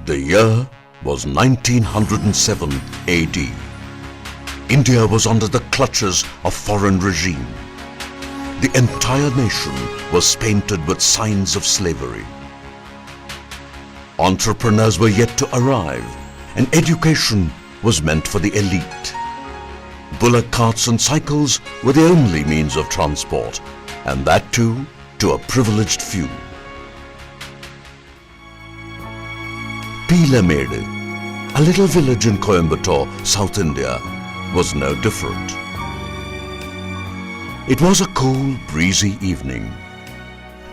The year was 1907 AD. India was under the clutches of foreign regime. The entire nation was painted with signs of slavery. Entrepreneurs were yet to arrive, and education was meant for the elite. Bullock carts and cycles were the only means of transport, and that too to a privileged few. Pilamede, a little village in Coimbatore, South India, was no different. It was a cool, breezy evening.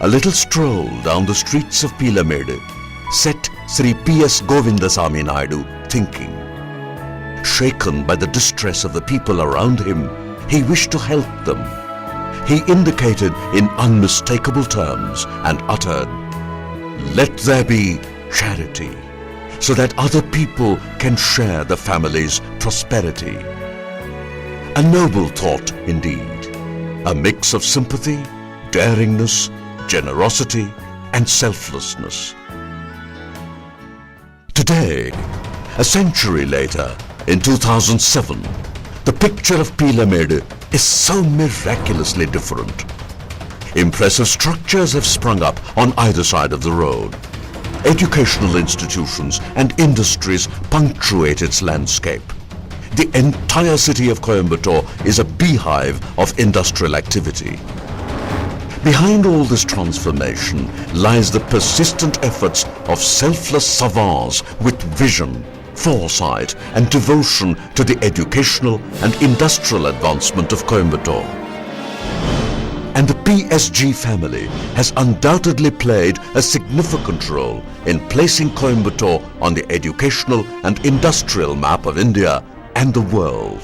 A little stroll down the streets of Pilamede set Sri P.S. Govindasamy Naidu thinking. Shaken by the distress of the people around him, he wished to help them. He indicated in unmistakable terms and uttered, "Let there be charity, so that other people can share the family's prosperity." A noble thought indeed, a mix of sympathy, daringness, generosity, and selflessness. Today, a century later, in 2007, the picture of Pilamede is so miraculously different. Impressive structures have sprung up on either side of the road. Educational institutions and industries punctuate its landscape. The entire city of Coimbatore is a beehive of industrial activity. Behind all this transformation lies the persistent efforts of selfless savants with vision, foresight and devotion to the educational and industrial advancement of Coimbatore. And the PSG family has undoubtedly played a significant role in placing Coimbatore on the educational and industrial map of India and the world.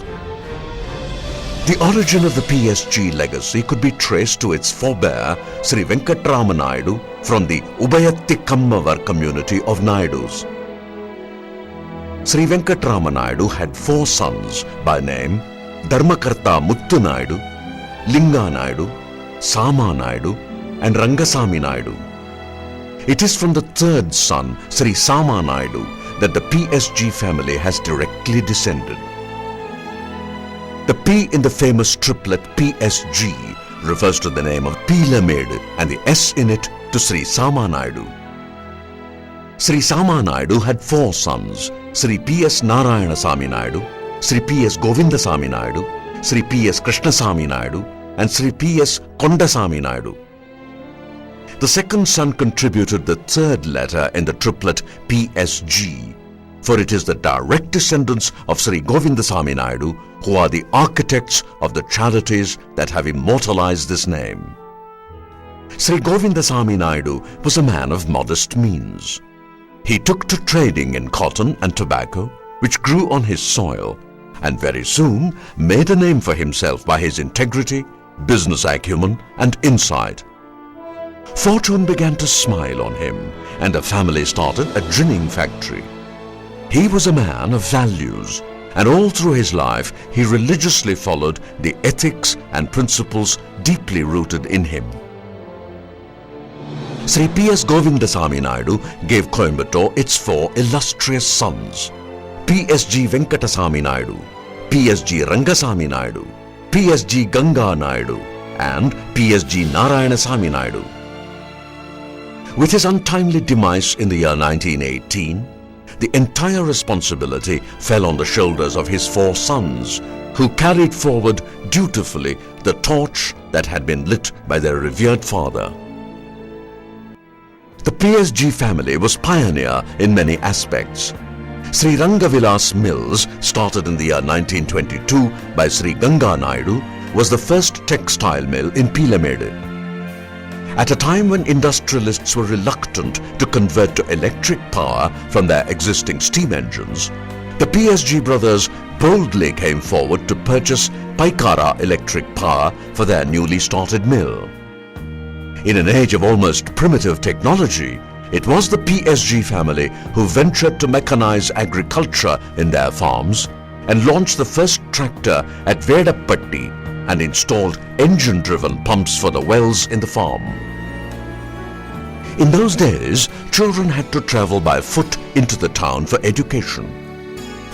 The origin of the PSG legacy could be traced to its forebear Sri Venkatrama Naidu from the Ubayatti Kammavar community of Naidus. Sri Venkatrama Naidu had 4 sons by name Dharmakarta Muttu Naidu, Linga Naidu, Sama Naidu and Rangasamy Naidu. It is from the 3rd son, Sri Sama Naidu, that the PSG family has directly descended. The P in the famous triplet PSG refers to the name of Pilamede and the S in it to Sri Sama Naidu. Sri Sama Naidu had 4 sons, Sri P.S. Narayanasamy Naidu, Sri P.S. Govindasamy Naidu, Sri P.S. Krishnasamy Naidu and Sri P.S. Kondasamy Naidu. The 2nd son contributed the 3rd letter in the triplet PSG, for it is the direct descendants of Sri Govindasamy Naidu who are the architects of the charities that have immortalized this name. Sri Govindasamy Naidu was a man of modest means. He took to trading in cotton and tobacco, which grew on his soil, and very soon made a name for himself by his integrity, business acumen, and insight. Fortune began to smile on him, and the family started a ginning factory. He was a man of values, and all through his life he religiously followed the ethics and principles deeply rooted in him. Sri P.S. Govindasamy Naidu gave Coimbatore its 4 illustrious sons: PSG Venkatasamy Naidu, PSG Rangasamy Naidu, PSG Ganga Naidu and PSG Narayanasamy Naidu. With his untimely demise in the year 1918, the entire responsibility fell on the shoulders of his 4 sons, who carried forward dutifully the torch that had been lit by their revered father. The PSG family was pioneer in many aspects. Sri Rangavilas Mills, started in the year 1922 by Sri Ganga Naidu, was the first textile mill in Pilamede. At a time when industrialists were reluctant to convert to electric power from their existing steam engines, the PSG brothers boldly came forward to purchase Paikara electric power for their newly started mill. In an age of almost primitive technology, it was the PSG family who ventured to mechanize agriculture in their farms and launched the first tractor at Vedapatti and installed engine-driven pumps for the wells in the farm. In those days, children had to travel by foot into the town for education.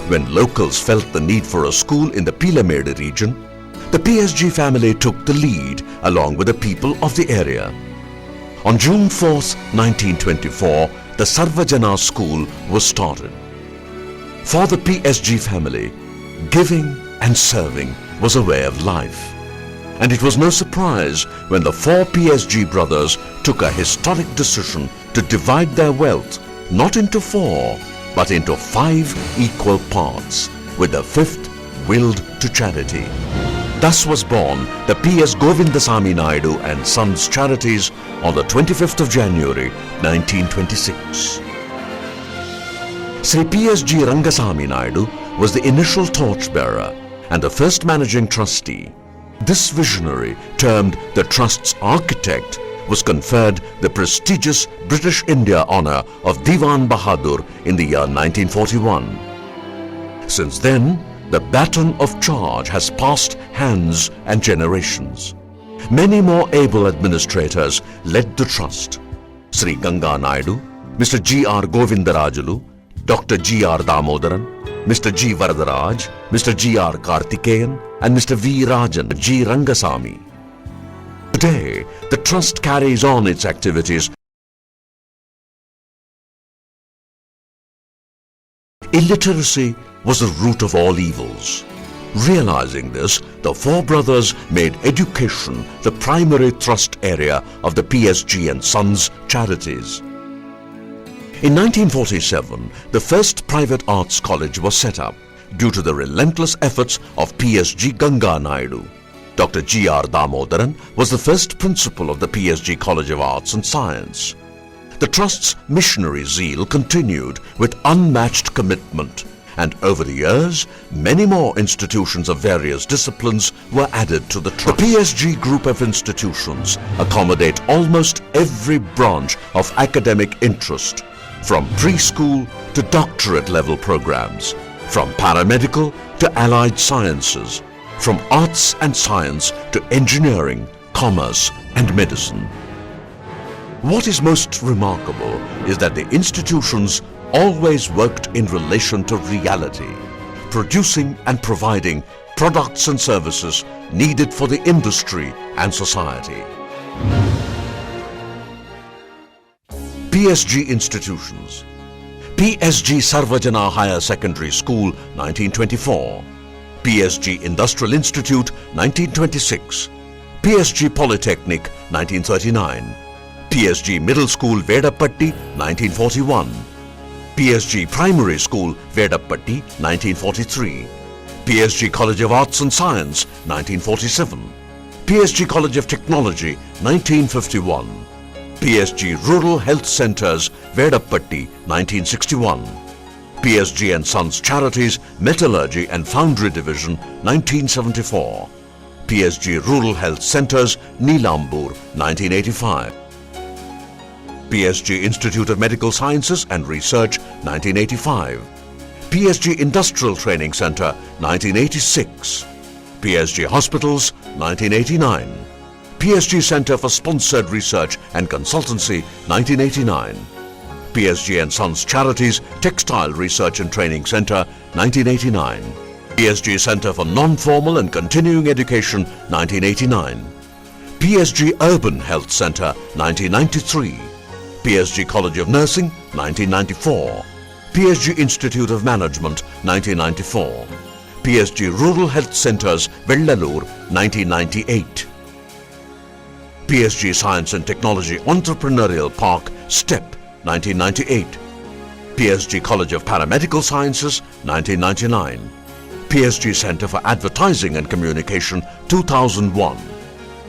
When locals felt the need for a school in the Pilamede region, the PSG family took the lead along with the people of the area. On June 4th, 1924, the Sarvajana school was started. For the PSG family, giving and serving was a way of life. And it was no surprise when the four PSG brothers took a historic decision to divide their wealth not into four, but into 5 equal parts, with the fifth willed to charity. Thus was born the PS Govindasamy Naidu and Sons Charities on the 25th of January 1926. Sri PSG Rangasamy Naidu was the initial torchbearer and the first managing trustee. This visionary, termed the Trust's architect, was conferred the prestigious British India honour of Diwan Bahadur in the year 1941. Since then, the baton of charge has passed hands and generations. Many more able administrators led the trust. Sri Ganga Naidu, Mr. G.R. Govindarajulu, Dr. G.R. Damodaran, Mr. G. Varadaraj, Mr. G.R. Karthikeyan and Mr. V. Rajan G. Rangasamy. Today, the trust carries on its activities. Illiteracy was the root of all evils. Realizing this, the four brothers made education the primary thrust area of the PSG and Sons Charities. In 1947, the first private arts college was set up due to the relentless efforts of PSG Ganga Naidu. Dr. G.R. Damodaran was the first principal of the PSG College of Arts and Science. The Trust's missionary zeal continued with unmatched commitment, and over the years, many more institutions of various disciplines were added to the Trust. The PSG group of institutions accommodate almost every branch of academic interest, from preschool to doctorate level programs, from paramedical to allied sciences, from arts and science to engineering, commerce and medicine. What is most remarkable is that the institutions always worked in relation to reality, producing and providing products and services needed for the industry and society. PSG Institutions. PSG Sarvajana Higher Secondary School, 1924. PSG Industrial Institute, 1926. PSG Polytechnic, 1939. PSG Middle School, Vedapatti, 1941. PSG Primary School, Vedapatti, 1943. PSG College of Arts and Science, 1947. PSG College of Technology, 1951. PSG Rural Health Centres, Vedapatti, 1961. PSG and Sons Charities, Metallurgy and Foundry Division, 1974. PSG Rural Health Centres, Neelambur, 1985. PSG Institute of Medical Sciences and Research, 1985. PSG Industrial Training Centre, 1986. PSG Hospitals, 1989. PSG Centre for Sponsored Research and Consultancy, 1989. PSG and Sons Charities Textile Research and Training Centre, 1989. PSG Centre for Non-Formal and Continuing Education, 1989. PSG Urban Health Centre, 1993. PSG College of Nursing, 1994. PSG Institute of Management, 1994. PSG Rural Health Centres, Vellalur, 1998. PSG Science and Technology Entrepreneurial Park, STEP, 1998. PSG College of Paramedical Sciences, 1999. PSG Centre for Advertising and Communication, 2001.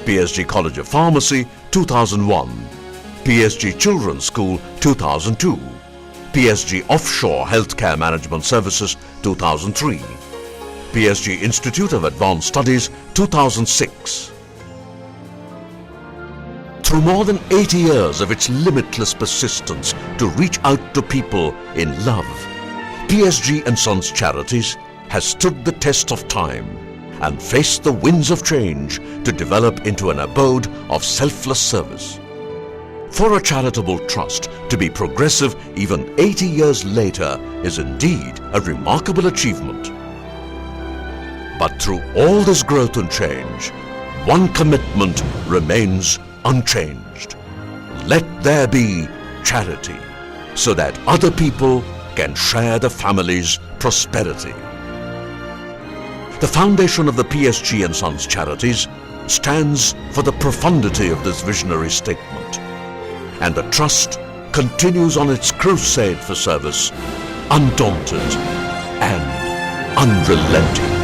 PSG College of Pharmacy, 2001. PSG Children's School, 2002. PSG Offshore Healthcare Management Services, 2003. PSG Institute of Advanced Studies, 2006. Through more than 80 years of its limitless persistence to reach out to people in love, PSG and Sons Charities has stood the test of time and faced the winds of change to develop into an abode of selfless service. For a charitable trust to be progressive even 80 years later is indeed a remarkable achievement. But through all this growth and change, one commitment remains unchanged. Let there be charity, so that other people can share the family's prosperity. The foundation of the PSG and Sons Charities stands for the profundity of this visionary statement, and the Trust continues on its crusade for service, undaunted and unrelenting.